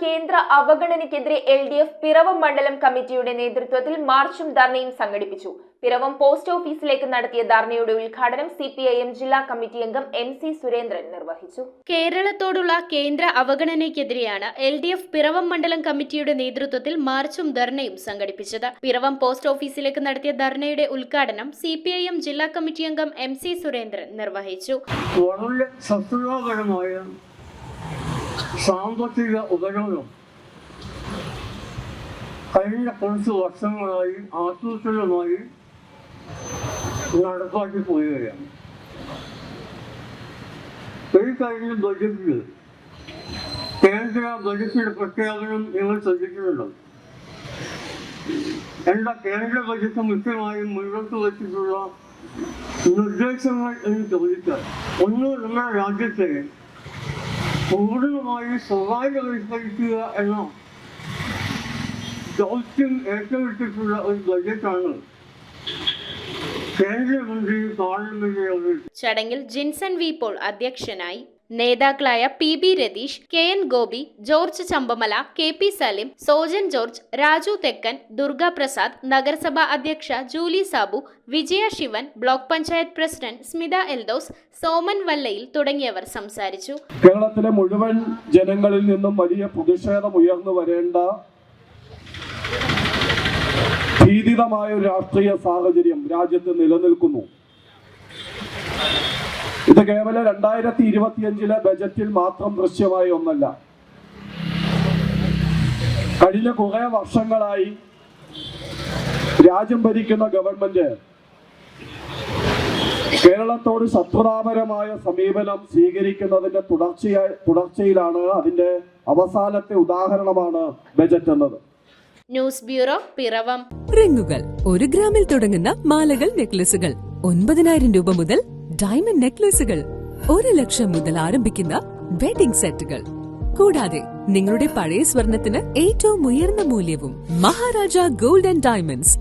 കേന്ദ്ര അവഗണനയ്ക്കെതിരെ LDF പിറവം മണ്ഡലം കമ്മിറ്റിയുടെ നേതൃത്വത്തിൽ മാർച്ചും ധർണയും സംഘടിപ്പിച്ചു. പിറവം പോസ്റ്റ് ഓഫീസിലേക്ക് നടത്തിയ ധർണയുടെ ഉദ്ഘാടനം CPIM ജില്ലാ കമ്മിറ്റി അംഗം MC സുരേന്ദ്രൻ നിർവഹിച്ചു. കേരളത്തോടുള്ള കേന്ദ്ര അവഗണനയ്ക്കെതിരെയാണ് LDF പിറവം മണ്ഡലം കമ്മിറ്റിയുടെ നേതൃത്വത്തിൽ മാർച്ചും ധർണയും സംഘടിപ്പിച്ചത്. പിറവം പോസ്റ്റ് ഓഫീസിലേക്ക് നടത്തിയ ധർണയുടെ ഉദ്ഘാടനം CPIM ജില്ലാ കമ്മിറ്റി അംഗം MC സുരേന്ദ്രൻ നിർവഹിച്ചു. സാമ്പത്തിക ഉപരോധം കഴിഞ്ഞ കുറച്ച് വർഷങ്ങളായി ആസൂത്രിതമായി നടപ്പാക്കി പോവുകയാണ്. ഈ കഴിഞ്ഞ ബജറ്റിൽ കേന്ദ്ര ബജറ്റിന്റെ പ്രഖ്യാപനം നിങ്ങൾ ശ്രദ്ധിക്കുന്നുണ്ടോ? എന്താ കേന്ദ്ര ബജറ്റ് മുഖ്യമായും മുന്നോട്ട് വച്ചിട്ടുള്ള നിർദ്ദേശങ്ങൾ എന്ന് ചോദിച്ചാൽ, ഒന്ന്, നമ്മുടെ രാജ്യത്തെ പൂർണ്ണമായി സ്വകാര്യവൽക്കരിക്കുക എന്ന ദൗത്യം ഏറ്റെടുത്തിട്ടുള്ള ഒരു ബജറ്റാണ് കേന്ദ്രമന്ത്രി പാർലമെന്റിൽ അവതരിപ്പിച്ചത്. ചടങ്ങിൽ ജിൻസൺ വി പോൾ അധ്യക്ഷനായി. നേതാക്കളായ PB Ratheesh, KN Gopi, George Champamala, KP Salim, Sojan George, Raju തെക്കൻ, ദുർഗ പ്രസാദ്, നഗരസഭാ അധ്യക്ഷ ജൂലി സാബു, വിജയ ശിവൻ, ബ്ലോക്ക് പഞ്ചായത്ത് പ്രസിഡന്റ് സ്മിത എൽദോസ്, സോമൻ വല്ലയിൽ തുടങ്ങിയവർ സംസാരിച്ചു. കേരളത്തിലെ മുഴുവൻ ജനങ്ങളിൽ നിന്നും വലിയ പ്രതിഷേധം ഉയർന്നു വരേണ്ട ഭീതിതമായ ഒരു രാഷ്ട്രീയ സാഹചര്യം രാജ്യത്ത് നിലനിൽക്കുന്നു. ഇത് കേവലം 2025 ബജറ്റിൽ മാത്രം ദൃശ്യമായ ഒന്നല്ല. കഴിഞ്ഞ കുറെ വർഷങ്ങളായി രാജ്യം ഭരിക്കുന്ന ഗവൺമെന്റ് കേരളത്തോട് ശത്രുതാപരമായ സമീപനം സ്വീകരിക്കുന്നതിന്റെ തുടർച്ചയിലാണ്. അതിന്റെ അവസാനത്തെ ഉദാഹരണമാണ് ബജറ്റ് എന്നത്. News bureau, Piravam. റിങ്ങുകൾ 1 ഗ്രാമിൽ തുടങ്ങുന്ന മാലകൾ, നെക്ലസുകൾ 9,000 രൂപ മുതൽ ഡയമണ്ട് നെക്ലസുകൾ 1 ലക്ഷം മുതൽ ആരംഭിക്കുന്ന വെഡിംഗ് സെറ്റുകൾ, കൂടാതെ നിങ്ങളുടെ പഴയ സ്വർണത്തിന് ഏറ്റവും ഉയർന്ന മൂല്യവും. Maharaja gold and diamonds,